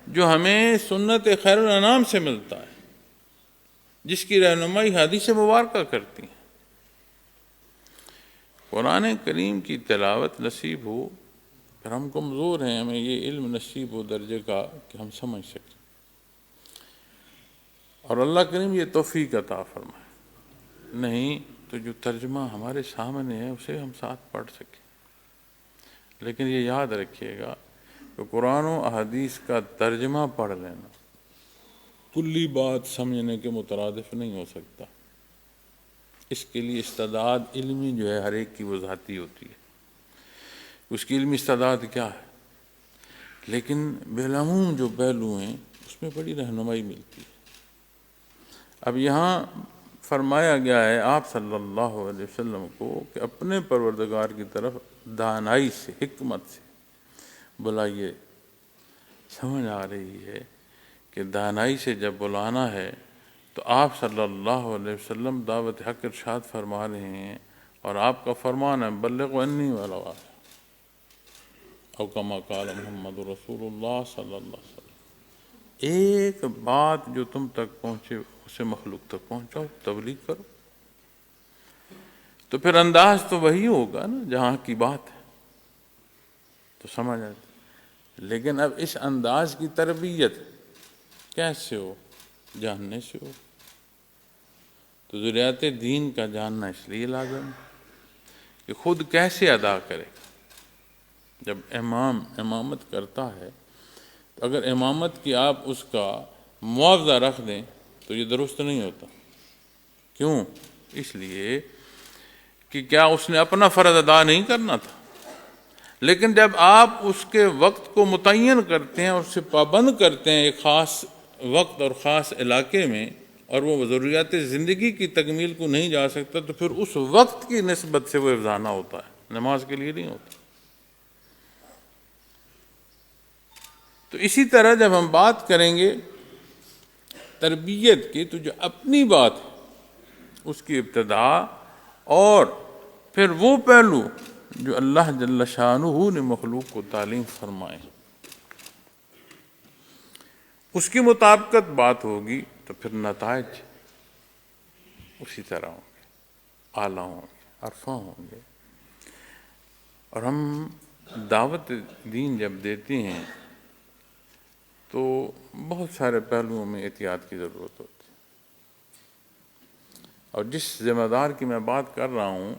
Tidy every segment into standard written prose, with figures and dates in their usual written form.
جو ہمیں سنت خیر الانام سے ملتا ہے، جس کی رہنمائی حدیث مبارکہ کرتی ہیں۔ قرآن کریم کی تلاوت نصیب ہو، پھر ہم کمزور ہیں، ہمیں یہ علم نصیب ہو درجے کا کہ ہم سمجھ سکیں، اور اللہ کریم یہ توفیق عطا فرمائے، نہیں تو جو ترجمہ ہمارے سامنے ہے اسے ہم ساتھ پڑھ سکیں۔ لیکن یہ یاد رکھیے گا کہ قرآن و احادیث کا ترجمہ پڑھ لینا کلی بات سمجھنے کے مترادف نہیں ہو سکتا، اس کے لیے استعداد علمی جو ہے ہر ایک کی وہ ذاتی ہوتی ہے، اس کی علمی استعداد کیا ہے، لیکن بالعموم جو پہلو ہیں اس میں بڑی رہنمائی ملتی ہے۔ اب یہاں فرمایا گیا ہے آپ صلی اللہ علیہ وسلم کو کہ اپنے پروردگار کی طرف دانائی سے، حکمت سے بلائیے۔ سمجھ آ رہی ہے کہ دانائی سے جب بلانا ہے تو آپ صلی اللہ علیہ وسلم دعوت حق ارشاد فرما رہے ہیں، اور آپ کا فرمان ہے بلغوا انی ولو آیہ، او کما قال محمد رسول اللہ صلی اللہ علیہ وسلم۔ ایک بات جو تم تک پہنچے اسے مخلوق تک پہنچاؤ، تبلیغ کرو۔ تو پھر انداز تو وہی ہوگا نا جہاں کی بات ہے، تو سمجھ آتی۔ لیکن اب اس انداز کی تربیت کیسے ہو؟ جاننے سے ہو۔ تو ضروریات دین کا جاننا اس لیے لازم ہے کہ خود کیسے ادا کرے۔ جب امام امامت کرتا ہے تو اگر امامت کی آپ اس کا معاوضہ رکھ دیں تو یہ درست نہیں ہوتا۔ کیوں؟ اس لیے کہ کیا اس نے اپنا فرض ادا نہیں کرنا تھا؟ لیکن جب آپ اس کے وقت کو متعین کرتے ہیں اور اسے پابند کرتے ہیں ایک خاص وقت اور خاص علاقے میں، اور وہ ضروریات زندگی کی تکمیل کو نہیں جا سکتا، تو پھر اس وقت کی نسبت سے وہ افزانہ ہوتا ہے، نماز کے لیے نہیں ہوتا۔ تو اسی طرح جب ہم بات کریں گے تربیت کی، تو جو اپنی بات ہے اس کی ابتدا، اور پھر وہ پہلو جو اللہ جل شانہ نے مخلوق کو تعلیم فرمائے، اس کی مطابقت بات ہوگی، تو پھر نتائج اسی طرح ہوں گے، اعلیٰ ہوں گے، عرفہ ہوں گے۔ اور ہم دعوت دین جب دیتے ہیں تو بہت سارے پہلوؤں میں احتیاط کی ضرورت ہوتی ہے، اور جس ذمہ دار کی میں بات کر رہا ہوں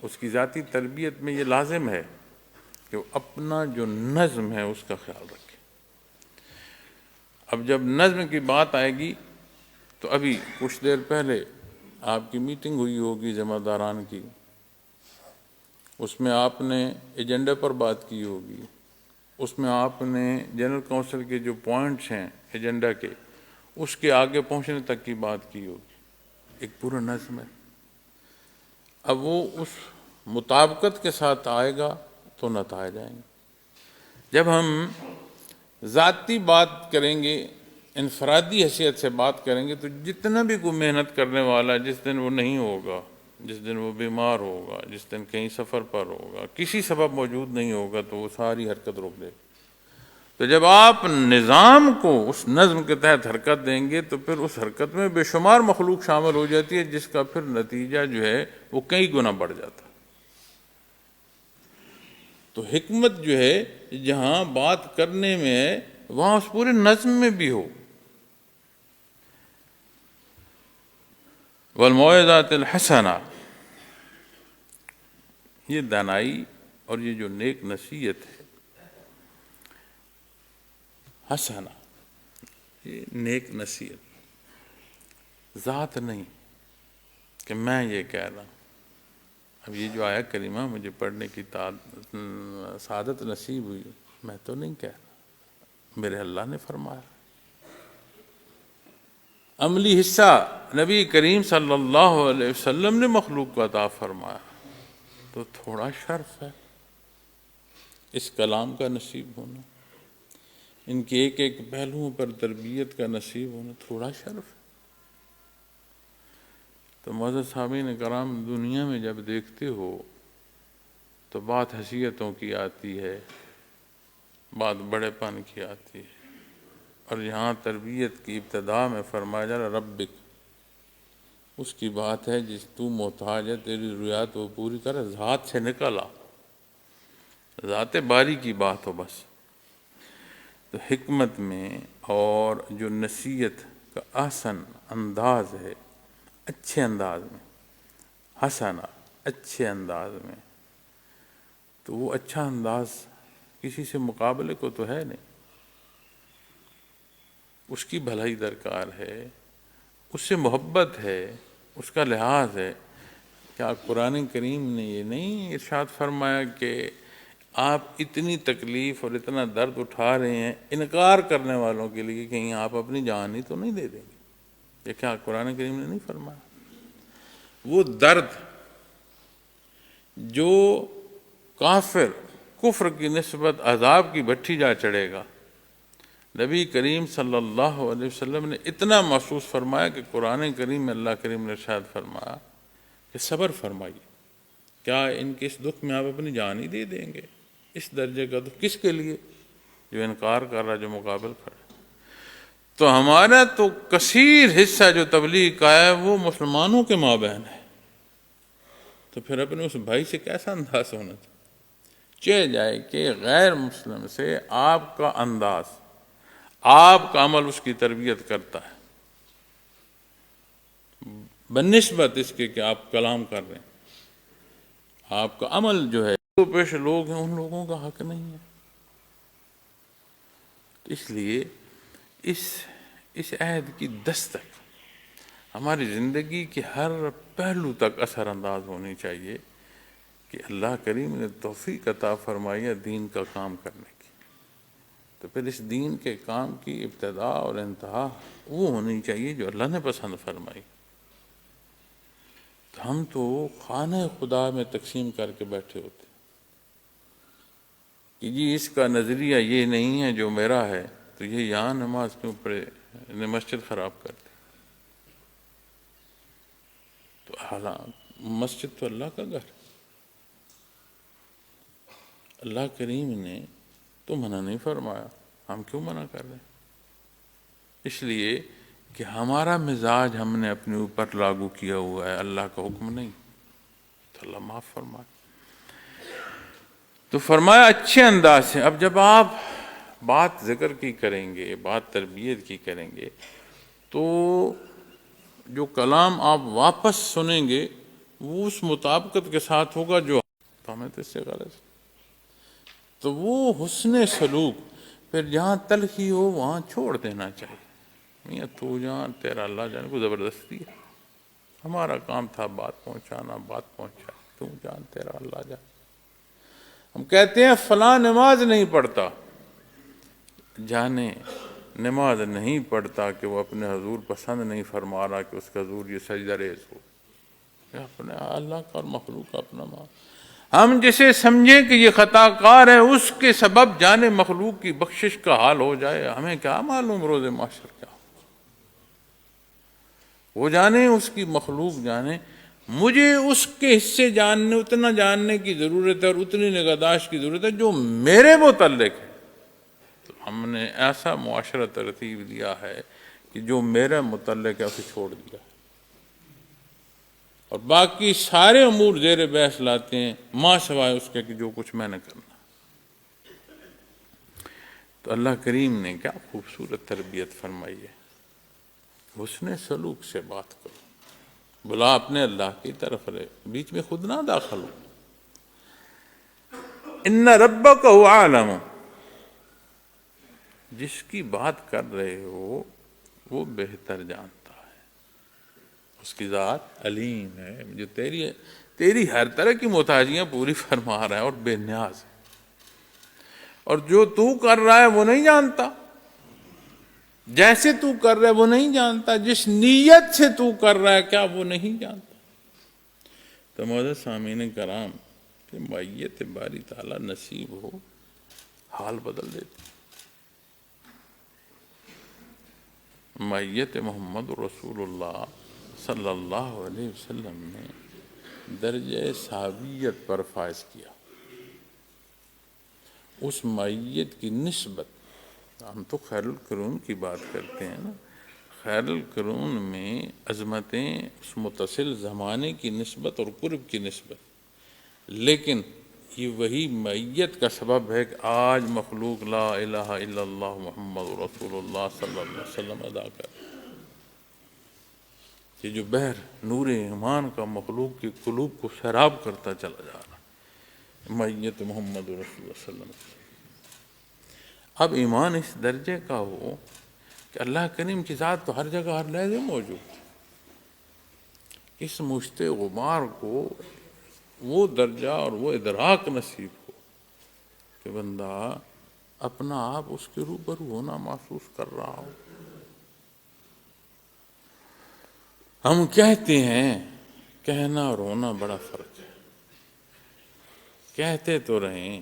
اس کی ذاتی تربیت میں یہ لازم ہے کہ وہ اپنا جو نظم ہے اس کا خیال رکھے۔ اب جب نظم کی بات آئے گی تو ابھی کچھ دیر پہلے آپ کی میٹنگ ہوئی ہوگی ذمہ داران کی، اس میں آپ نے ایجنڈے پر بات کی ہوگی، اس میں آپ نے جنرل کونسل کے جو پوائنٹس ہیں ایجنڈا کے، اس کے آگے پہنچنے تک کی بات کی ہوگی، ایک پورا نظم ہے۔ اب وہ اس مطابقت کے ساتھ آئے گا تو نتائج آئیں گے۔ جب ہم ذاتی بات کریں گے، انفرادی حیثیت سے بات کریں گے، تو جتنا بھی کوئی محنت کرنے والا جس دن وہ نہیں ہوگا، جس دن وہ بیمار ہوگا، جس دن کہیں سفر پر ہوگا، کسی سبب موجود نہیں ہوگا، تو وہ ساری حرکت روک دے گا۔ تو جب آپ نظام کو اس نظم کے تحت حرکت دیں گے تو پھر اس حرکت میں بے شمار مخلوق شامل ہو جاتی ہے، جس کا پھر نتیجہ جو ہے وہ کئی گنا بڑھ جاتا ہے۔ تو حکمت جو ہے جہاں بات کرنے میں ہے وہاں اس پورے نظم میں بھی ہو۔ والموعظۃ الحسنہ، یہ دانائی اور یہ جو نیک نصیحت ہے، حسنہ، یہ نیک نصیحت ذات نہیں کہ میں یہ کہہ رہا ہوں۔ اب یہ جو آیت کریمہ مجھے پڑھنے کی سعادت نصیب ہوئی، میں تو نہیں کہہ رہا، میرے اللہ نے فرمایا۔ عملی حصہ نبی کریم صلی اللہ علیہ وسلم نے مخلوق کو عطا فرمایا، تو تھوڑا شرف ہے اس کلام کا نصیب ہونا، ان کے ایک ایک پہلوؤں پر تربیت کا نصیب ہونا، تھوڑا شرف ہے۔ تو معزز سامعین کرام، دنیا میں جب دیکھتے ہو تو بات حیثیتوں کی آتی ہے، بات بڑے پن کی آتی ہے، اور یہاں تربیت کی ابتدا میں فرمایا جا رہا ربک، اس کی بات ہے جس تو محتاج ہے، تیری ضروریات وہ پوری کرے، ذات سے نکل آ، ذات باری کی بات ہو بس۔ تو حکمت میں اور جو نصیحت کا احسن انداز ہے، اچھے انداز میں، حسنا اچھے انداز میں، تو وہ اچھا انداز کسی سے مقابلے کو تو ہے نہیں، اس کی بھلائی درکار ہے، اس سے محبت ہے، اس کا لحاظ ہے۔ کیا قرآن کریم نے یہ نہیں ارشاد فرمایا کہ آپ اتنی تکلیف اور اتنا درد اٹھا رہے ہیں انکار کرنے والوں کے لیے، کہیں آپ اپنی جان ہی تو نہیں دے دیں گے؟ یہ کیا قرآن کریم نے نہیں فرمایا؟ وہ درد جو کافر کفر کی نسبت عذاب کی بھٹی جا چڑھے گا، نبی کریم صلی اللہ علیہ وسلم نے اتنا محسوس فرمایا کہ قرآن کریم میں اللہ کریم نے ارشاد فرمایا کہ صبر فرمائیے، کیا ان کے اس دکھ میں آپ اپنی جان ہی دے دیں گے؟ اس درجے کا دکھ کس کے لیے؟ جو انکار کر رہا، جو مقابل کر رہا۔ تو ہمارا تو کثیر حصہ جو تبلیغ کا ہے وہ مسلمانوں کے مابین ہے، تو پھر اپنے اس بھائی سے کیسا انداز ہونا چاہے جائے کہ غیر مسلم سے آپ کا انداز، آپ کا عمل اس کی تربیت کرتا ہے بنسبت اس کے کہ آپ کلام کر رہے ہیں، آپ کا عمل جو ہے، جو پیش لوگ ہیں ان لوگوں کا حق نہیں ہے۔ اس لیے اس عہد کی دستک ہماری زندگی کے ہر پہلو تک اثر انداز ہونی چاہیے کہ اللہ کریم نے توفیق عطا فرمائی ہے دین کا کام کرنے کی، تو پھر اس دین کے کام کی ابتدا اور انتہا وہ ہونی چاہیے جو اللہ نے پسند فرمائی۔ تو ہم تو خانہ خدا میں تقسیم کر کے بیٹھے ہوتے کہ جی اس کا نظریہ یہ نہیں ہے جو میرا ہے، تو یہ یہاں نماز کیوں پڑھے، مسجد خراب کر دی۔ تو حالانکہ مسجد تو اللہ کا گھر، اللہ کریم نے تو منع نہیں فرمایا، ہم کیوں منع کر رہے ہیں؟ اس لیے کہ ہمارا مزاج ہم نے اپنے اوپر لاگو کیا ہوا ہے، اللہ کا حکم نہیں، تو اللہ معاف فرمائے۔ تو فرمایا اچھے انداز سے۔ اب جب آپ بات ذکر کی کریں گے، بات تربیت کی کریں گے، تو جو کلام آپ واپس سنیں گے وہ اس مطابقت کے ساتھ ہوگا جو تو ہمیں تو اس سے غرض، تو وہ حسن سلوک پھر جہاں تلخی ہو وہاں چھوڑ دینا چاہیے۔ میاں تو جان تیرا اللہ جان کو زبردستی ہے، ہمارا کام تھا بات پہنچانا، بات پہنچا، تو جان تیرا اللہ جان۔ ہم کہتے ہیں فلاں نماز نہیں پڑھتا، جانے نماز نہیں پڑھتا کہ وہ اپنے حضور پسند نہیں فرما رہا کہ اس کا حضور یہ سجدہ ریز ہو، اپنے اللہ کا اور مخلوق کا اپنا ماں۔ ہم جسے سمجھیں کہ یہ خطا کار ہے اس کے سبب جانے مخلوق کی بخشش کا حال ہو جائے، ہمیں کیا معلوم روز محشر کیا وہ جانے، اس کی مخلوق جانے۔ مجھے اس کے حصے جاننے، اتنا جاننے کی ضرورت ہے اور اتنی نگہداشت کی ضرورت ہے جو میرے متعلق ہے۔ تو ہم نے ایسا معاشرہ ترتیب دیا ہے کہ جو میرے متعلق ہے اسے چھوڑ دیا، اور باقی سارے امور زیر بحث لاتے ہیں ماں سوائے اس کے کہ جو کچھ میں نے کرنا۔ تو اللہ کریم نے کیا خوبصورت تربیت فرمائی ہے، حسن سلوک سے بات کرو، بلا اپنے اللہ کی طرف رہے، بیچ میں خود نہ داخل ہو۔ ان ربک هو عالم، جس کی بات کر رہے ہو وہ بہتر جانتا ہے، اس کی ذات علیم ہے، جو تیری ہر طرح کی محتاجیاں پوری فرما رہا ہے اور بے نیاز ہے، اور جو تو کر رہا ہے وہ نہیں جانتا، جیسے تو کر رہا ہے وہ نہیں جانتا، جس نیت سے تو کر رہا ہے کیا وہ نہیں جانتا۔ تو معزز سامعین کرام، کہ معیت باری تعالیٰ نصیب ہو، حال بدل دیتی۔ معیت محمد رسول اللہ صلی اللہ علیہ وسلم نے درجہ صحابیت پر فائز کیا۔ اس معیت کی نسبت ہم تو خیر القرون کی بات کرتے ہیں نا، خیر القرون میں عظمتیں اس متصل زمانے کی نسبت اور قرب کی نسبت، لیکن یہ وہی معیت کا سبب ہے کہ آج مخلوق لا الہ الا اللہ محمد رسول اللہ صلی اللہ علیہ وسلم ادا کر، یہ جو بحر نور ایمان کا مخلوق کی قلوب کو سیراب کرتا چلا جا رہا ہے، معیت محمد رسول اللہ صلی اللہ علیہ وسلم۔ اب ایمان اس درجے کا ہو کہ اللہ کریم کی ذات تو ہر جگہ ہر لحظے موجود ہے، اس مشت غبار کو وہ درجہ اور وہ ادراک نصیب ہو کہ بندہ اپنا آپ اس کے روبرو ہونا محسوس کر رہا ہو۔ ہم کہتے ہیں، کہنا اور ہونا بڑا فرق ہے، کہتے تو رہیں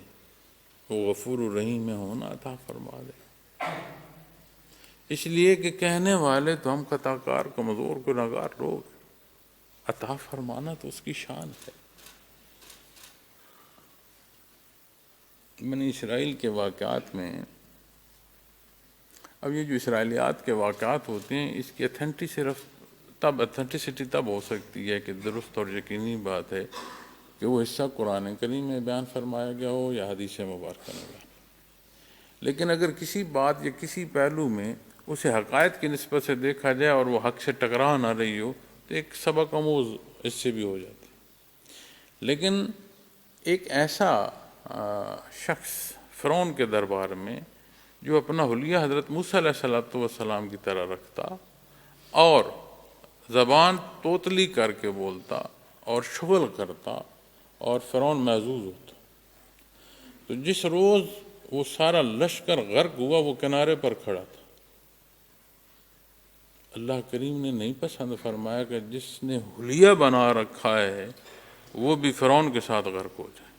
وہ غفور الرحیم میں ہونا عطا فرما دے، اس لیے کہ کہنے والے تو ہم خطا کار کمزور گنہگار لوگ، عطا فرمانا تو اس کی شان ہے۔ بنی اسرائیل کے واقعات میں، اب یہ جو اسرائیلیات کے واقعات ہوتے ہیں، اس کی اتھینٹسٹی تب ہو سکتی ہے کہ درست اور یقینی بات ہے کہ وہ حصہ قرآن کریم میں بیان فرمایا گیا ہو یا حدیث مبارکہ میں بیان۔ لیکن اگر کسی بات یا کسی پہلو میں اسے حقائق کی نسبت سے دیکھا جائے اور وہ حق سے ٹکرا نہ رہی ہو تو ایک سبق آموز اس سے بھی ہو جاتی۔ لیکن ایک ایسا شخص فرعون کے دربار میں جو اپنا حلیہ حضرت موسیٰ علیہ السلام کی طرح رکھتا اور زبان توتلی کر کے بولتا اور شغل کرتا اور فرعون محظوظ ہوتا، تو جس روز وہ سارا لشکر غرق ہوا وہ کنارے پر کھڑا تھا، اللہ کریم نے نہیں پسند فرمایا کہ جس نے حلیہ بنا رکھا ہے وہ بھی فرعون کے ساتھ غرق ہو جائے،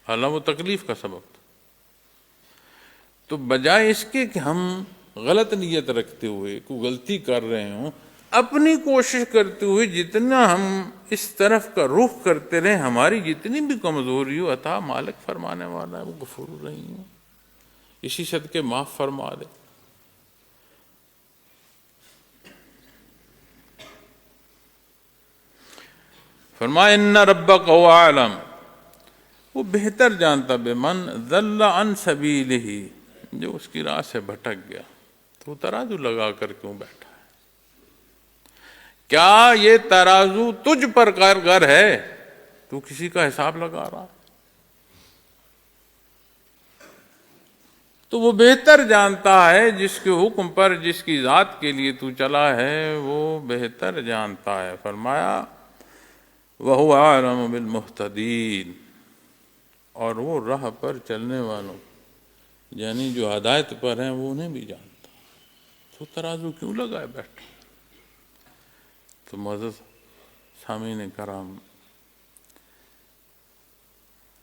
حالانکہ وہ تکلیف کا سبب تھا۔ تو بجائے اس کے کہ ہم غلط نیت رکھتے ہوئے کوئی غلطی کر رہے ہوں، اپنی کوشش کرتے ہوئے جتنا ہم اس طرف کا رخ کرتے رہیں، ہماری جتنی بھی کمزوری ہو عطا مالک فرمانے والا ہے، وہ غفور الرحیم ہے، اسی صدقے معاف فرما دے۔ فرمایا ان ربک هو اعلم، وہ بہتر جانتا بمن ضل عن سبیلہ، جو اس کی راہ سے بھٹک گیا، تو ترازو لگا کر کیوں بیٹھا ہے؟ کیا یہ ترازو تجھ پر کارگر ہے؟ تو کسی کا حساب لگا رہا، تو وہ بہتر جانتا ہے، جس کے حکم پر جس کی ذات کے لیے تو چلا ہے وہ بہتر جانتا ہے۔ فرمایا وَهُوَ أَعْلَمُ بِالْمُهْتَدِينَ، اور وہ راہ پر چلنے والوں یعنی جو ہدایت پر ہیں وہ انہیں بھی جانتا، تو ترازو کیوں لگائے بیٹھا؟ تو معزز سامعین کرام،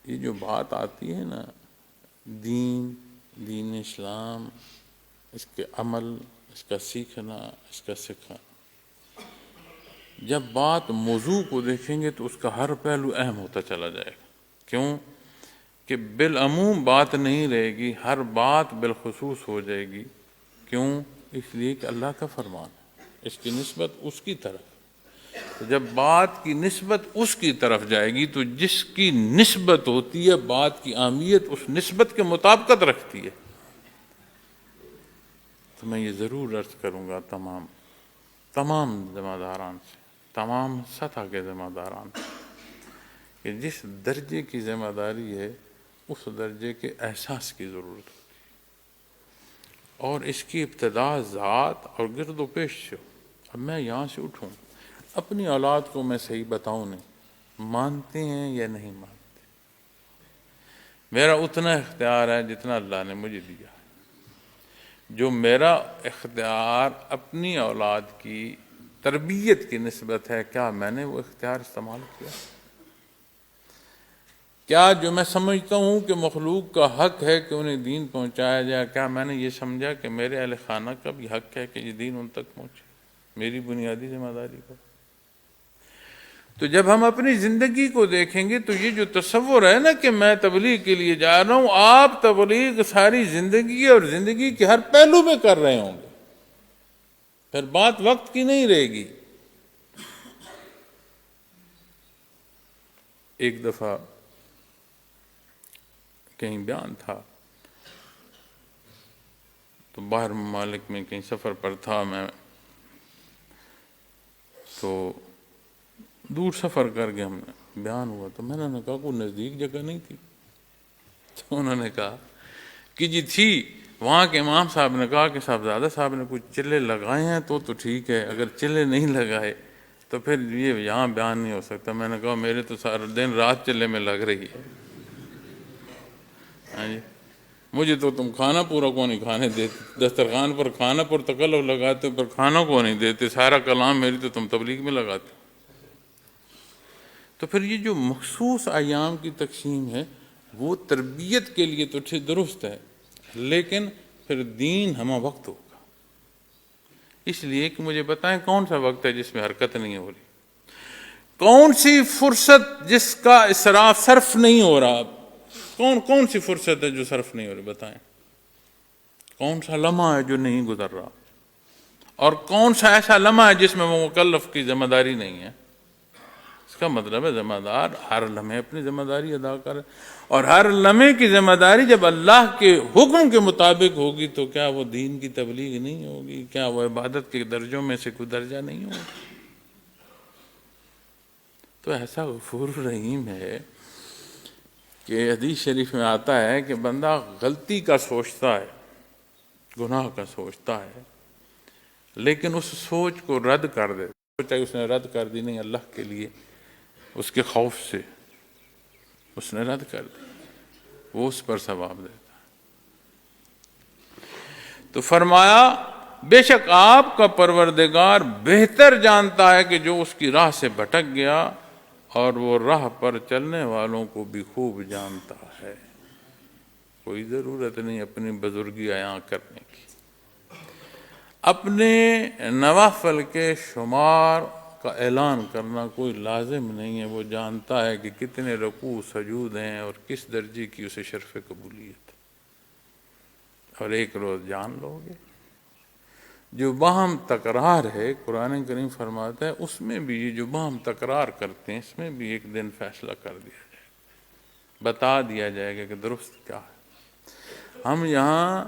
یہ جو بات آتی ہے نا دین اسلام، اس کے عمل، اس کا سیکھنا، اس کا سکھانا، جب بات موضوع کو دیکھیں گے تو اس کا ہر پہلو اہم ہوتا چلا جائے گا۔ کیوں کہ بالعموم بات نہیں رہے گی، ہر بات بالخصوص ہو جائے گی۔ کیوں؟ اس لیے کہ اللہ کا فرمان ہے، اس کی نسبت اس کی طرف، جب بات کی نسبت اس کی طرف جائے گی تو جس کی نسبت ہوتی ہے بات کی اہمیت اس نسبت کے مطابقت رکھتی ہے۔ تو میں یہ ضرور عرض کروں گا تمام ذمہ داران سے، تمام سطح کے ذمہ داران سے، کہ جس درجے کی ذمہ داری ہے اس درجے کے احساس کی ضرورت ہوتی ہے، اور اس کی ابتدا ذات اور گرد و پیش سے ہو۔ اب میں یہاں سے اٹھوں، اپنی اولاد کو میں صحیح بتاؤں نہیں، مانتے ہیں یا نہیں مانتے، میرا اتنا اختیار ہے جتنا اللہ نے مجھے دیا ہے۔ جو میرا اختیار اپنی اولاد کی تربیت کی نسبت ہے، کیا میں نے وہ اختیار استعمال کیا؟ کیا جو میں سمجھتا ہوں کہ مخلوق کا حق ہے کہ انہیں دین پہنچایا جائے، کیا میں نے یہ سمجھا کہ میرے اہل خانہ کا بھی حق ہے کہ یہ دین ان تک پہنچے؟ میری بنیادی ذمہ داری پر تو جب ہم اپنی زندگی کو دیکھیں گے تو یہ جو تصور ہے نا کہ میں تبلیغ کے لیے جا رہا ہوں، آپ تبلیغ ساری زندگی اور زندگی کے ہر پہلو میں کر رہے ہوں گے، پھر بات وقت کی نہیں رہے گی۔ ایک دفعہ کہیں بیان تھا تو باہر ممالک میں کہیں سفر پر تھا میں، تو دور سفر کر کے ہم نے بیان ہوا، تو میں نے کہا کوئی نزدیک جگہ نہیں تھی؟ تو انہوں نے کہا کہ جی تھی، وہاں کے امام صاحب نے کہا کہ صاحبزادہ صاحب نے کچھ چلے لگائے ہیں تو ٹھیک ہے، اگر چلے نہیں لگائے تو پھر یہ یہاں بیان نہیں ہو سکتا۔ میں نے کہا میرے تو سارا دن رات چلے میں لگ رہی ہے، ہاں جی، مجھے تو تم کھانا پورا کو نہیں کھانے دیتے، دسترخوان پر کھانا پر تکلف لگاتے پر کھانا کو نہیں دیتے، سارا کلام میری تو تم تبلیغ میں لگاتے۔ تو پھر یہ جو مخصوص ایام کی تقسیم ہے وہ تربیت کے لیے تو درست ہے، لیکن پھر دین ہمہ وقت ہوگا۔ اس لیے کہ مجھے بتائیں کون سا وقت ہے جس میں حرکت نہیں ہو رہی، کون سی فرصت جس کا اسراف صرف نہیں ہو رہا، کون سی فرصت ہے جو صرف نہیں ہو رہی؟ بتائیں کون سا لمحہ ہے جو نہیں گزر رہا، اور کون سا ایسا لمحہ ہے جس میں وہ مکلف کی ذمہ داری نہیں ہے؟ اس کا مطلب ہے ذمہ دار ہر لمحے اپنی ذمہ داری ادا کرے، اور ہر لمحے کی ذمہ داری جب اللہ کے حکم کے مطابق ہوگی تو کیا وہ دین کی تبلیغ نہیں ہوگی؟ کیا وہ عبادت کے درجوں میں سے کوئی درجہ نہیں ہوگا؟ تو ایسا غفور رحیم ہے کہ حدیث شریف میں آتا ہے کہ بندہ غلطی کا سوچتا ہے، گناہ کا سوچتا ہے، لیکن اس سوچ کو رد کر دے، سوچا کہ اس نے رد کر دی، نہیں اللہ کے لیے اس کے خوف سے اس نے رد کر دی، وہ اس پر ثواب دیتا ہے۔ تو فرمایا بے شک آپ کا پروردگار بہتر جانتا ہے کہ جو اس کی راہ سے بھٹک گیا، اور وہ راہ پر چلنے والوں کو بھی خوب جانتا ہے۔ کوئی ضرورت نہیں اپنی بزرگی عیاں کرنے کی، اپنے نوافل کے شمار کا اعلان کرنا کوئی لازم نہیں ہے، وہ جانتا ہے کہ کتنے رکوع سجود ہیں اور کس درجے کی اسے شرف قبولیت، اور ایک روز جان لو گے۔ جو باہم تکرار ہے، قرآن کریم فرماتا ہے اس میں بھی یہ جو باہم تکرار کرتے ہیں اس میں بھی ایک دن فیصلہ کر دیا جائے گا، بتا دیا جائے گا کہ درست کیا ہے۔ ہم یہاں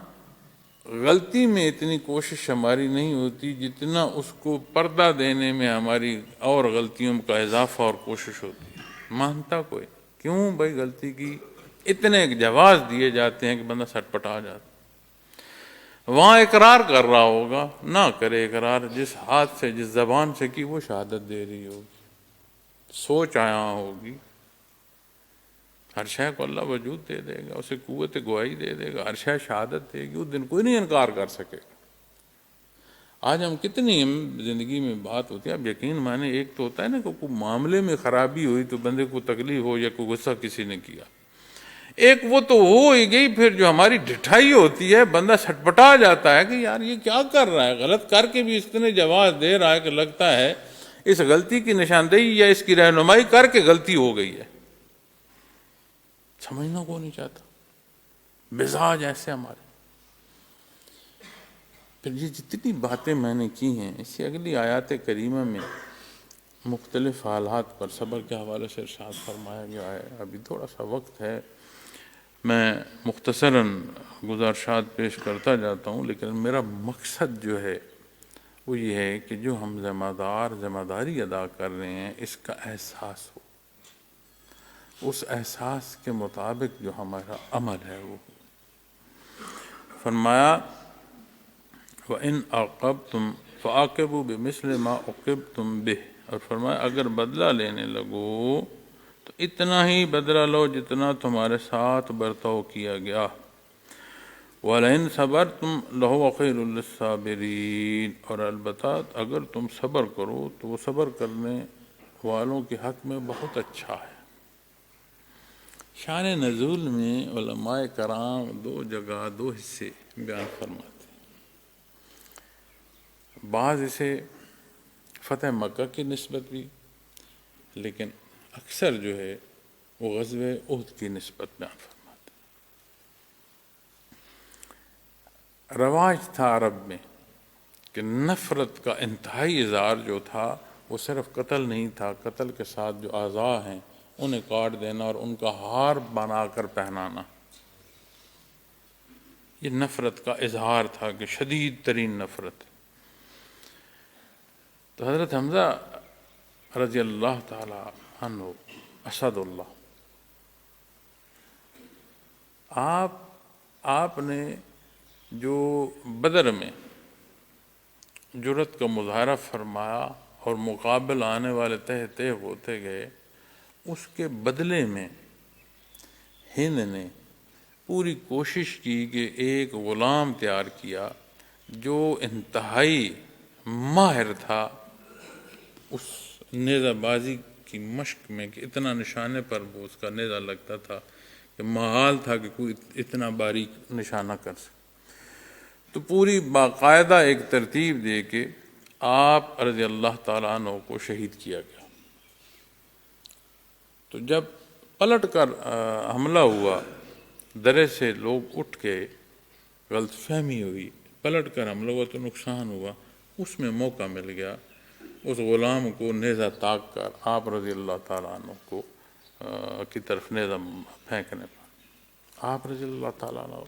غلطی میں اتنی کوشش ہماری نہیں ہوتی جتنا اس کو پردہ دینے میں ہماری اور غلطیوں کا اضافہ اور کوشش ہوتی ہے۔ مانتا کوئی کیوں بھائی غلطی کی، اتنے جواز دیے جاتے ہیں کہ بندہ سٹ پٹا جاتا۔ وہاں اقرار کر رہا ہوگا، نہ کرے اقرار، جس ہاتھ سے جس زبان سے کی وہ شہادت دے رہی ہوگی، سوچ آیا ہوگی، ہر شے کو اللہ وجود دے دے گا، اسے قوت گواہی دے دے گا، ہر شے شہادت دے گی، اس دن کوئی نہیں انکار کر سکے گا۔ آج ہم کتنی زندگی میں بات ہوتی ہے، اب یقین مانے ایک تو ہوتا ہے نا کہ کوئی معاملے میں خرابی ہوئی تو بندے کو تکلیف ہو یا کوئی غصہ کسی نے کیا، ایک وہ تو ہو ہی گئی، پھر جو ہماری ڈٹھائی ہوتی ہے بندہ سٹپٹا جاتا ہے کہ یار یہ کیا کر رہا ہے، غلط کر کے بھی اس نے جواز دے رہا ہے کہ لگتا ہے اس غلطی کی نشاندہی یا اس کی رہنمائی کر کے غلطی ہو گئی ہے، سمجھنا کو نہیں چاہتا، مزاج ایسے ہمارے۔ پھر یہ جتنی باتیں میں نے کی ہیں، اس سے اگلی آیات کریمہ میں مختلف حالات پر صبر کے حوالے سے ارشاد فرمایا گیا ہے۔ ابھی تھوڑا سا وقت ہے، میں مختصراً گزارشات پیش کرتا جاتا ہوں، لیکن میرا مقصد جو ہے وہ یہ ہے کہ جو ہم ذمہ داری ادا کر رہے ہیں اس کا احساس ہو، اس احساس کے مطابق جو ہمارا عمل ہے وہ فرمایا وَإِنْ عَاقَبْتُمْ فَعَاقِبُوا بِمِثْلِ مَا عُوقِبْتُمْ بِهِ، اور فرمایا اگر بدلہ لینے لگو تو اتنا ہی بدلہ لو جتنا تمہارے ساتھ برتاؤ کیا گیا۔ وَلَئِنْ صَبَرْتُمْ لَهُوَ خَيْرٌ لِلصَّابِرِينَ، اور البتہ اگر تم صبر کرو تو وہ صبر کرنے والوں کے حق میں بہت اچھا ہے۔ شان نزول میں علماء کرام دو جگہ دو حصے بیان فرماتے ہیں، بعض اسے فتح مکہ کی نسبت بھی لیکن اکثر جو ہے وہ غزوہ احد کی نسبت بیان فرماتے ہیں۔ رواج تھا عرب میں کہ نفرت کا انتہائی اظہار جو تھا وہ صرف قتل نہیں تھا، قتل کے ساتھ جو اعضاء ہیں انہیں کاٹ دینا اور ان کا ہار بنا کر پہنانا، یہ نفرت کا اظہار تھا کہ شدید ترین نفرت۔ تو حضرت حمزہ رضی اللہ تعالی عنہ اسد اللہ، آپ نے جو بدر میں جرأت کا مظاہرہ فرمایا اور مقابل آنے والے تہ ہوتے گئے، اس کے بدلے میں ہند نے پوری کوشش کی کہ ایک غلام تیار کیا جو انتہائی ماہر تھا اس نیزہ بازی کی مشق میں، کہ اتنا نشانے پر وہ اس کا نیزہ لگتا تھا کہ محال تھا کہ کوئی اتنا باریک نشانہ کر سکے۔ تو پوری باقاعدہ ایک ترتیب دے کے آپ رضی اللہ تعالیٰ عنہ کو شہید کیا گیا۔ تو جب پلٹ کر حملہ ہوا، درے سے لوگ اٹھ کے، غلط فہمی ہوئی، پلٹ کر حملہ ہوا تو نقصان ہوا، اس میں موقع مل گیا اس غلام کو نیزہ تاک کر آپ رضی اللہ تعالیٰ عنہ کو کی طرف نیزہ پھینکنے پر۔ آپ رضی اللہ تعالیٰ عنہ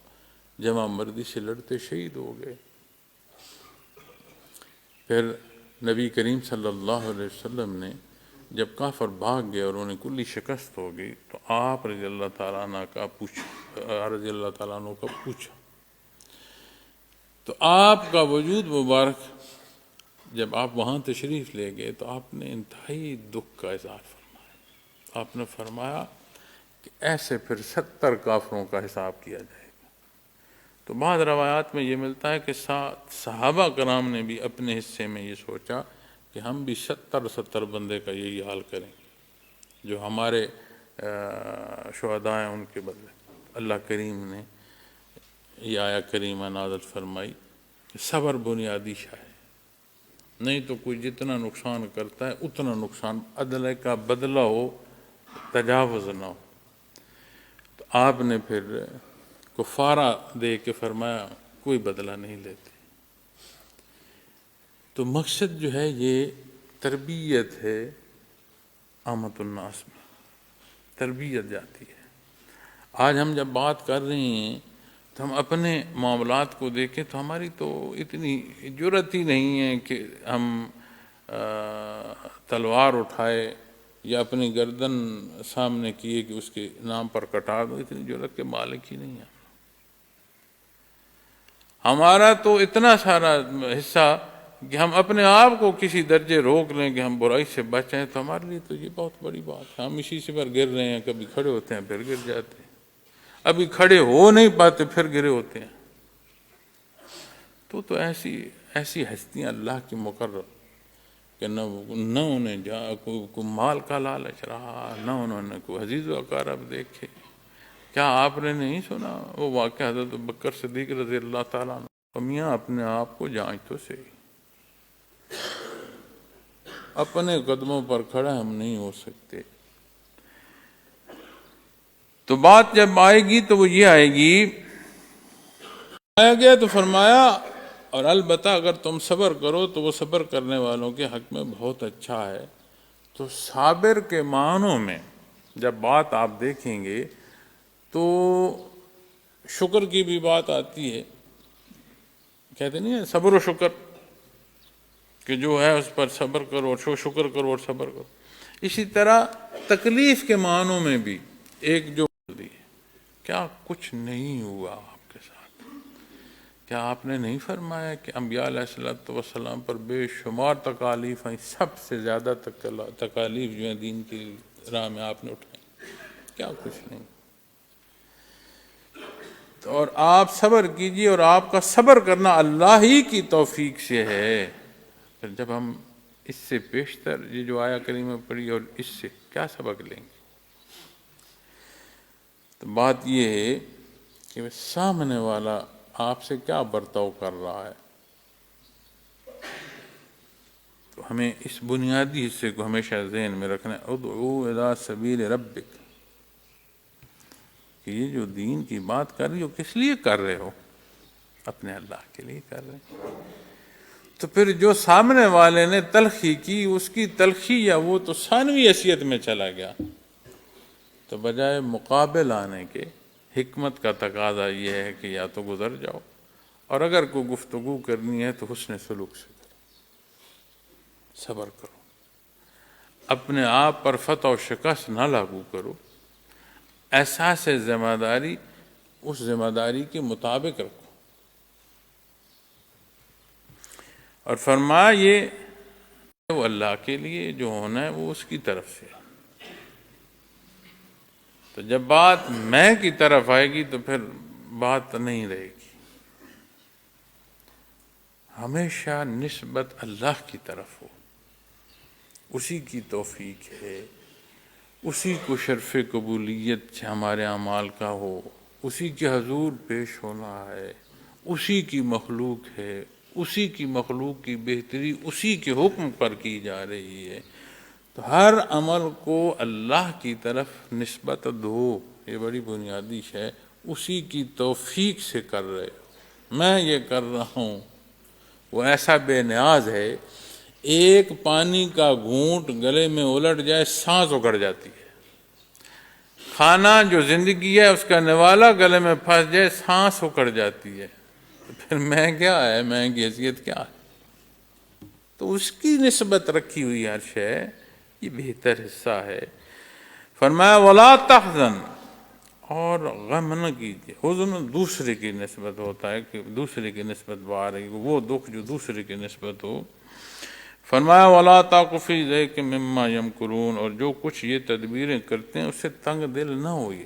جمع مردی سے لڑتے شہید ہو گئے۔ پھر نبی کریم صلی اللہ علیہ وسلم نے جب کافر بھاگ گئے اور انہیں کلی شکست ہو گئی تو آپ رضی اللہ تعالیٰ عنہ کا پوچھا تو آپ کا وجود مبارک جب آپ وہاں تشریف لے گئے تو آپ نے انتہائی دکھ کا اظہار فرمایا۔ آپ نے فرمایا کہ ایسے پھر 70 کافروں کا حساب کیا جائے گا۔ تو بعض روایات میں یہ ملتا ہے کہ صحابہ کرام نے بھی اپنے حصے میں یہ سوچا کہ ہم بھی 70 بندے کا یہی حال کریں گے جو ہمارے شہداء ہیں ان کے بدلے۔ اللہ کریم نے یہ آیہ کریمہ نازل فرمائی کہ صبر بنیادی شے ہے، نہیں تو کوئی جتنا نقصان کرتا ہے اتنا نقصان، عدل کا بدلہ ہو، تجاوز نہ ہو۔ تو آپ نے پھر کفارہ دے کے فرمایا کوئی بدلہ نہیں لیتے۔ تو مقصد جو ہے یہ تربیت ہے، عامت الناس میں تربیت جاتی ہے۔ آج ہم جب بات کر رہے ہیں تو ہم اپنے معاملات کو دیکھیں تو ہماری تو اتنی جرأت ہی نہیں ہے کہ ہم تلوار اٹھائے یا اپنی گردن سامنے کیے کہ اس کے نام پر کٹا دو، اتنی جرأت کے مالک ہی نہیں ہیں۔ ہمارا تو اتنا سارا حصہ کہ ہم اپنے آپ کو کسی درجے روک لیں کہ ہم برائی سے بچیں، تو ہمارے لیے تو یہ بہت بڑی بات ہے۔ ہم اسی سے پر گر رہے ہیں، کبھی کھڑے ہوتے ہیں پھر گر جاتے ہیں، ابھی کھڑے ہو نہیں پاتے پھر گرے ہوتے ہیں۔ تو ایسی ہستیاں اللہ کی مقرر کہ نہ انہیں کوئی مال کا لالچ رہا، نہ انہوں نے کوئی عزیز و اقارب دیکھے۔ کیا آپ نے نہیں سنا وہ واقعہ حضرت بکر صدیق رضی اللہ تعالیٰ عنہ؟ میاں اپنے آپ کو جانچ تو صحیح، اپنے قدموں پر کھڑا ہم نہیں ہو سکتے۔ تو بات جب آئے گی تو وہ یہ آئے گی، آیا گیا تو فرمایا اور البتہ اگر تم صبر کرو تو وہ صبر کرنے والوں کے حق میں بہت اچھا ہے۔ تو صابر کے معنوں میں جب بات آپ دیکھیں گے تو شکر کی بھی بات آتی ہے، کہتے نہیں ہیں صبر و شکر، کہ جو ہے اس پر صبر کرو اور شکر کرو اور صبر کرو۔ اسی طرح تکلیف کے معنوں میں بھی ایک جو کیا کچھ نہیں ہوا آپ کے ساتھ؟ کیا آپ نے نہیں فرمایا کہ انبیاء علیہ السلام پر بے شمار تکالیف ہیں، سب سے زیادہ تکالیف جو ہیں دین کی راہ میں آپ نے اٹھائیں؟ کیا کچھ نہیں۔ اور آپ صبر کیجئے، اور آپ کا صبر کرنا اللہ ہی کی توفیق سے ہے۔ پھر جب ہم اس سے بیشتر یہ جو آیہ کریمہ پڑھی اور اس سے کیا سبق لیں گے؟ تو بات یہ ہے کہ سامنے والا آپ سے کیا برتاؤ کر رہا ہے۔ تو ہمیں اس بنیادی حصے کو ہمیشہ ذہن میں رکھنا ہے، ادعو الی سبیل ربک، کہ یہ جو دین کی بات کر رہی ہو کس لیے کر رہے ہو؟ اپنے اللہ کے لیے کر رہے ہیں۔ تو پھر جو سامنے والے نے تلخی کی، اس کی تلخی یا وہ تو ثانوی حیثیت میں چلا گیا، تو بجائے مقابل آنے کے حکمت کا تقاضا یہ ہے کہ یا تو گزر جاؤ، اور اگر کوئی گفتگو کرنی ہے تو حسن سلوک سے کرو، صبر کرو، اپنے آپ پر فتح و شکست نہ لاگو کرو، احساس ذمہ داری اس ذمہ داری کے مطابق رکھو۔ اور فرمایا یہ وہ اللہ کے لیے جو ہونا ہے وہ اس کی طرف سے۔ تو جب بات میں کی طرف آئے گی تو پھر بات نہیں رہے گی، ہمیشہ نسبت اللہ کی طرف ہو، اسی کی توفیق ہے، اسی کو شرف قبولیت ہمارے اعمال کا ہو، اسی کے حضور پیش ہونا ہے، اسی کی مخلوق ہے، اسی کی مخلوق کی بہتری اسی کے حکم پر کی جا رہی ہے، تو ہر عمل کو اللہ کی طرف نسبت دو، یہ بڑی بنیادی ہے، اسی کی توفیق سے کر رہے ہو۔ میں یہ کر رہا ہوں، وہ ایسا بے نیاز ہے، ایک پانی کا گھونٹ گلے میں الٹ جائے سانس اکڑ جاتی ہے، کھانا جو زندگی ہے اس کا نوالا گلے میں پھنس جائے سانس اکڑ جاتی ہے، تو پھر میں کیا ہے، میں کی حیثیت کیا ہے؟ تو اس کی نسبت رکھی ہوئی ہر شے، یہ بہتر حصہ ہے۔ فرمایا وَلَا تَحْزَنْ، اور غم نہ کیجیے۔ حزن دوسرے کی نسبت ہوتا ہے، کہ دوسرے کی نسبت باہر ہے، وہ دکھ جو دوسرے کی نسبت ہو۔ فرمایا وَلَا تَقُ فِي ضَيْقٍ مِّمَّا يَمْكُرُونَ، اور جو کچھ یہ تدبیریں کرتے ہیں اس سے تنگ دل نہ ہوئے۔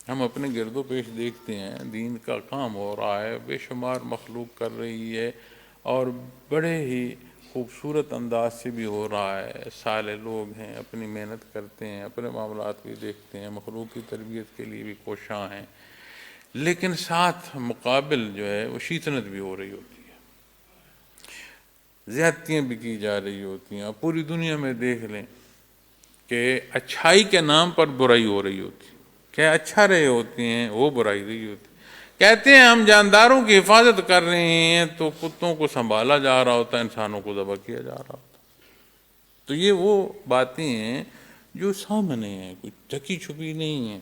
ہم اپنے گرد و پیش دیکھتے ہیں، دین کا کام ہو رہا ہے، بے شمار مخلوق کر رہی ہے، اور بڑے ہی خوبصورت انداز سے بھی ہو رہا ہے، صالح لوگ ہیں، اپنی محنت کرتے ہیں، اپنے معاملات بھی دیکھتے ہیں، مخلوق کی تربیت کے لیے بھی کوشاں ہیں، لیکن ساتھ مقابل جو ہے وہ شیطنت بھی ہو رہی ہوتی ہے، زیادتیاں بھی کی جا رہی ہوتی ہیں۔ آپ پوری دنیا میں دیکھ لیں کہ اچھائی کے نام پر برائی ہو رہی ہوتی ہے، کیا اچھا رہے ہوتے ہیں وہ برائی رہی ہوتی ہے۔ کہتے ہیں ہم جانداروں کی حفاظت کر رہے ہیں تو کتوں کو سنبھالا جا رہا ہوتا ہے، انسانوں کو ذبح کیا جا رہا ہوتا ہے۔ تو یہ وہ باتیں ہیں جو سامنے ہیں، کوئی ڈھکی چھپی نہیں ہیں،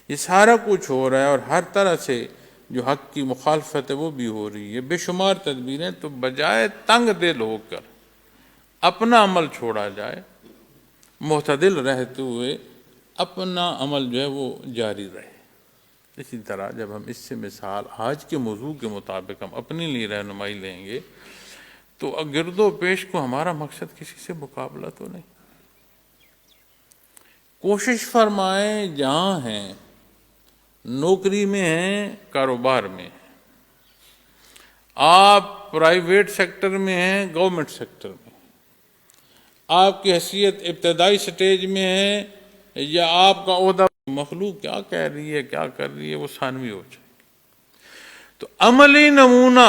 یہ سارا کچھ ہو رہا ہے، اور ہر طرح سے جو حق کی مخالفت ہے وہ بھی ہو رہی ہے، بے شمار تدبیریں۔ تو بجائے تنگ دل ہو کر اپنا عمل چھوڑا جائے، معتدل رہتے ہوئے اپنا عمل جو ہے وہ جاری رہے۔ اسی طرح جب ہم اس سے مثال آج کے موضوع کے مطابق ہم اپنے لیے رہنمائی لیں گے تو گرد و پیش کو ہمارا مقصد کسی سے مقابلہ تو نہیں۔ کوشش فرمائیں جہاں ہیں، نوکری میں ہیں، کاروبار میں ہیں، آپ پرائیویٹ سیکٹر میں ہیں، گورنمنٹ سیکٹر میں، آپ کی حیثیت ابتدائی سٹیج میں ہے یا آپ کا عہدہ، مخلوق کیا کہہ رہی ہے کیا کر رہی ہے وہ ثانوی ہو جائے۔ تو عملی نمونہ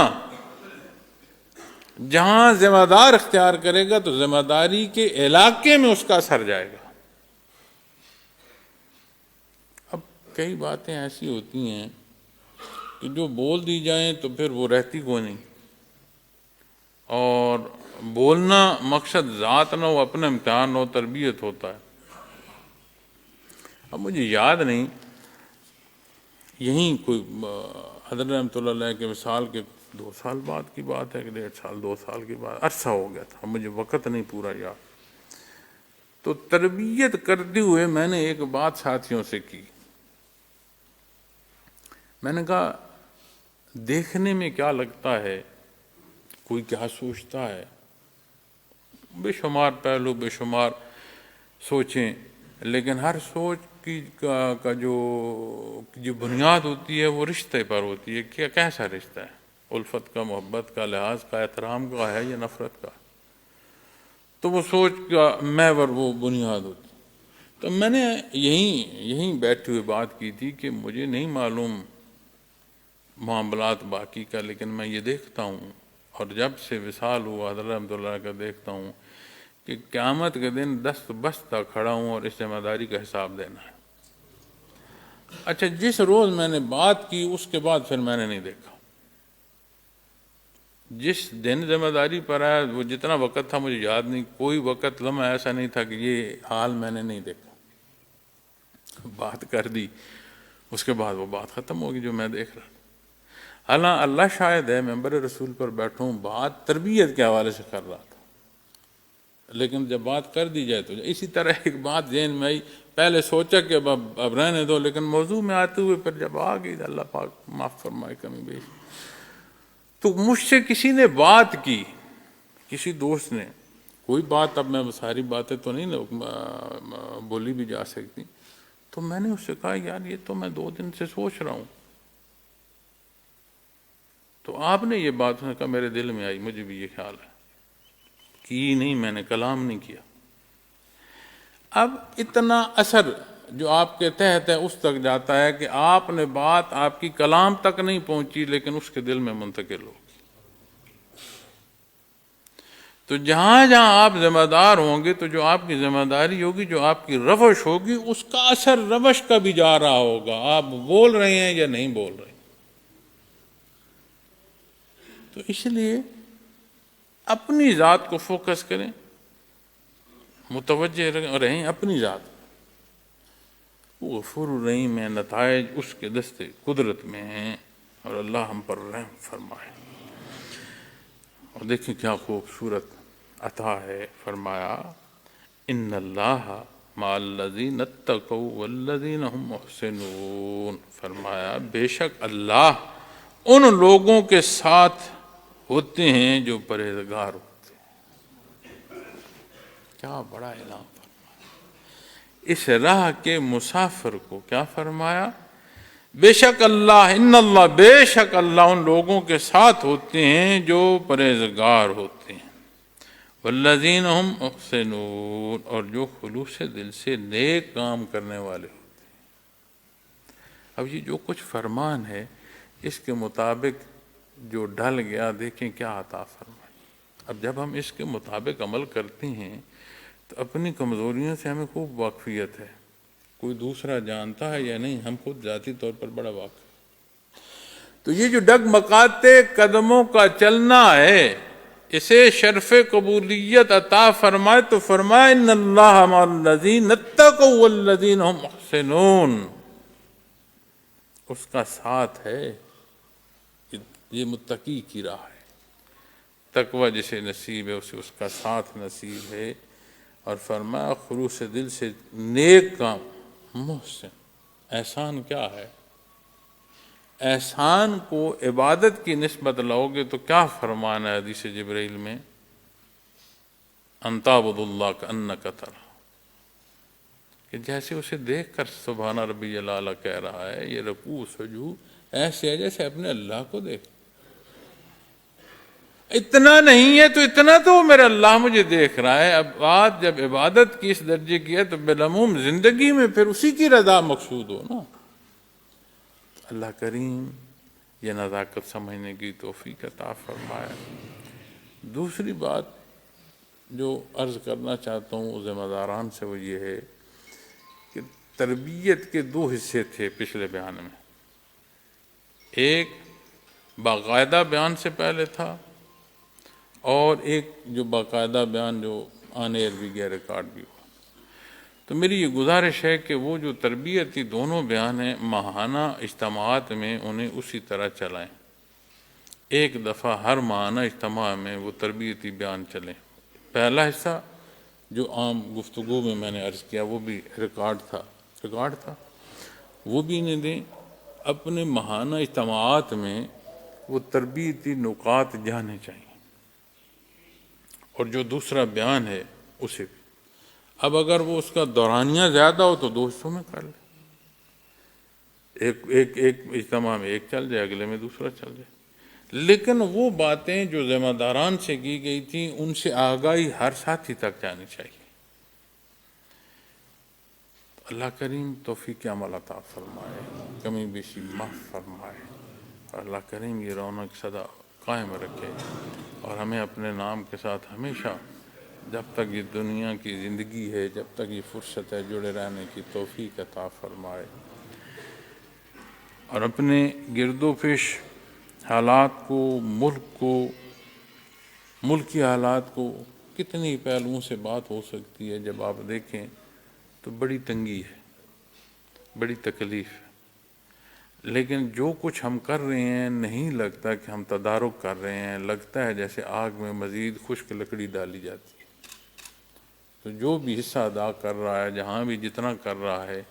جہاں ذمہ دار اختیار کرے گا تو ذمہ داری کے علاقے میں اس کا اثر جائے گا۔ اب کئی باتیں ایسی ہوتی ہیں کہ جو بول دی جائیں تو پھر وہ رہتی کو نہیں، اور بولنا مقصد ذات نہ ہو، اپنا امتحان ہو، تربیت ہوتا ہے۔ اب مجھے یاد نہیں، یہیں کوئی حضرت رحمۃ اللہ علیہ کے وصال کے 2 سال بعد کی بات ہے کہ 1.5 سال 2 سال کے بعد، عرصہ ہو گیا تھا، مجھے وقت نہیں پورا یاد۔ تو تربیت کرتے ہوئے میں نے ایک بات ساتھیوں سے کی، میں نے کہا دیکھنے میں کیا لگتا ہے، کوئی کیا سوچتا ہے، بے شمار پہلو، بے شمار سوچیں، لیکن ہر سوچ کا جو بنیاد ہوتی ہے وہ رشتے پر ہوتی ہے کہ کیسا رشتہ ہے، الفت کا، محبت کا، لحاظ کا، احترام کا ہے یا نفرت کا۔ تو وہ سوچ کا محور وہ بنیاد ہوتی ہے۔ تو میں نے یہیں بیٹھے ہوئے بات کی تھی کہ مجھے نہیں معلوم معاملات باقی کا، لیکن میں یہ دیکھتا ہوں اور جب سے وصال ہوا حضرت رحمۃ اللہ کا دیکھتا ہوں کہ قیامت کے دن دست بستہ کھڑا ہوں اور اس ذمہ داری کا حساب دینا ہے۔ اچھا، جس روز میں نے بات کی اس کے بعد پھر میں نے نہیں دیکھا۔ جس دن ذمہ داری پر آیا وہ جتنا وقت تھا مجھے یاد نہیں، کوئی وقت لمحہ ایسا نہیں تھا کہ یہ حال میں نے نہیں دیکھا۔ بات کر دی، اس کے بعد وہ بات ختم ہوگی جو میں دیکھ رہا تھا۔ حالانکہ اللہ شاہد ہے، ممبر رسول پر بیٹھوں، بات تربیت کے حوالے سے کر رہا تھا، لیکن جب بات کر دی جائے تو اسی طرح ایک بات ذہن میں آئی، پہلے سوچا کہ اب رہنے دو، لیکن موضوع میں آتے ہوئے پھر جب آ گئی، اللہ پاک معاف فرمائے کمی بیشی۔ تو مجھ سے کسی نے بات کی، کسی دوست نے کوئی بات، اب میں ساری باتیں تو نہیں بولی بھی جا سکتی، تو میں نے اس سے کہا یار یہ تو میں 2 دن سے سوچ رہا ہوں۔ تو آپ نے یہ بات کہا میرے دل میں آئی، مجھے بھی یہ خیال ہے کی نہیں، میں نے کلام نہیں کیا۔ اب اتنا اثر جو آپ کے تحت ہے اس تک جاتا ہے کہ آپ نے بات آپ کی کلام تک نہیں پہنچی لیکن اس کے دل میں منتقل ہوگی۔ تو جہاں جہاں آپ ذمہ دار ہوں گے تو جو آپ کی ذمہ داری ہوگی، جو آپ کی روش ہوگی، اس کا اثر روش کا بھی جا رہا ہوگا، آپ بول رہے ہیں یا نہیں بول رہے۔ تو اس لیے اپنی ذات کو فوکس کریں، متوجہ رہیں اپنی ذات۔ وہ غفور الرحیم ہے، نتائج اس کے دست قدرت میں ہیں، اور اللہ ہم پر رحم فرمائے۔ اور دیکھیں کیا خوبصورت عطا ہے، فرمایا ان اللہ مع الذین اتقوا والذین هم محسنون، فرمایا بے شک اللہ ان لوگوں کے ساتھ ہوتے ہیں جو پرہیزگار ہوتے ہیں۔ کیا بڑا اعلان فرمایا۔ اس راہ کے مسافر کو کیا فرمایا؟ بے شک اللہ، ان اللہ، بے شک اللہ ان لوگوں کے ساتھ ہوتے ہیں جو پرہیزگار ہوتے ہیں، والذین هم محسنون، اور جو خلوص دل سے نیک کام کرنے والے ہوتے ہیں۔ اب یہ جو کچھ فرمان ہے اس کے مطابق جو ڈھل گیا، دیکھیں کیا عطا فرمائی۔ اب جب ہم اس کے مطابق عمل کرتے ہیں تو اپنی کمزوریوں سے ہمیں خوب واقفیت ہے، کوئی دوسرا جانتا ہے یا نہیں، ہم خود ذاتی طور پر بڑا واقف۔ تو یہ جو ڈگمگاتے قدموں کا چلنا ہے، اسے شرف قبولیت عطا فرمائے تو فرمائے ان اللہ مع الذین اتقوا والذین هم محسنون، اس کا ساتھ ہے، یہ متقی کی راہ ہے۔ تقوی جسے نصیب ہے اسے اس کا ساتھ نصیب ہے۔ اور فرمایا خلوص دل سے نیک کام، محسن۔ احسان کیا ہے؟ احسان کو عبادت کی نسبت لاؤ گے تو کیا فرمانا ہے حدیث جبرائیل میں؟ ان تعبد اللہ کانک تراہ، کہ جیسے اسے دیکھ کر سبحان ربی الاعلیٰ کہہ رہا ہے، یہ رکوع سجود ایسے ہے جیسے اپنے اللہ کو دیکھ۔ اتنا نہیں ہے تو اتنا تو میرا اللہ مجھے دیکھ رہا ہے۔ اب بات جب عبادت کی اس درجے کی ہے تو بالعموم زندگی میں پھر اسی کی رضا مقصود ہو نا۔ اللہ کریم یہ نزاکت سمجھنے کی توفیق عطا فرمائے۔ دوسری بات جو عرض کرنا چاہتا ہوں ذمہ داران سے وہ یہ ہے کہ تربیت کے 2 حصے تھے پچھلے بیان میں۔ ایک باقاعدہ بیان سے پہلے تھا، اور ایک جو باقاعدہ بیان جو آن ایئر بھی گیا، ریکارڈ بھی ہوا۔ تو میری یہ گزارش ہے کہ وہ جو تربیتی دونوں بیان ہیں، ماہانہ اجتماعات میں انہیں اسی طرح چلائیں، ایک دفعہ ہر ماہانہ اجتماع میں وہ تربیتی بیان چلیں۔ پہلا حصہ جو عام گفتگو میں میں نے عرض کیا وہ بھی ریکارڈ تھا، وہ بھی انہیں دیں۔ اپنے ماہانہ اجتماعات میں وہ تربیتی نکات جانے چاہیے، اور جو دوسرا بیان ہے اسے بھی۔ اب اگر وہ اس کا دورانیہ زیادہ ہو تو 2 حصوں میں کر لے، ایک اجتماع میں ایک چل جائے، اگلے میں دوسرا چل جائے، لیکن وہ باتیں جو ذمہ داران سے کی گئی تھیں ان سے آگاہی ہر ساتھی تک جانی چاہیے۔ اللہ کریم توفیق عمل عطا فرمائے، کمی بیشی معاف فرمائے، اور اللہ کریم یہ رونق سدا قائم رکھے۔ اور ہمیں اپنے نام کے ساتھ ہمیشہ جب تک یہ دنیا کی زندگی ہے، جب تک یہ فرصت ہے، جڑے رہنے کی توفیق عطا فرمائے، اور اپنے گرد و پیش حالات کو، ملکی حالات کو، کتنی پہلوؤں سے بات ہو سکتی ہے، جب آپ دیکھیں تو بڑی تنگی ہے، بڑی تکلیف ہے، لیکن جو کچھ ہم کر رہے ہیں نہیں لگتا کہ ہم تدارک کر رہے ہیں، لگتا ہے جیسے آگ میں مزید خشک لکڑی ڈالی جاتی ہے۔ تو جو بھی حصہ ادا کر رہا ہے، جہاں بھی جتنا کر رہا ہے،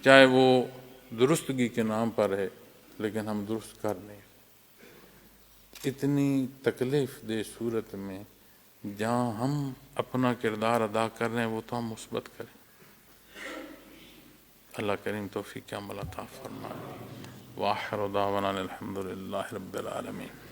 چاہے وہ درستگی کے نام پر ہے، لیکن ہم درست کر لیں۔ اتنی تکلیف دہ صورت میں جہاں ہم اپنا کردار ادا کر رہے ہیں وہ تو ہم مثبت کریں۔ اللہ کریم توفیق عمل عطا فرمائے۔ وآخر دعوانا الحمد للہ رب العالمین۔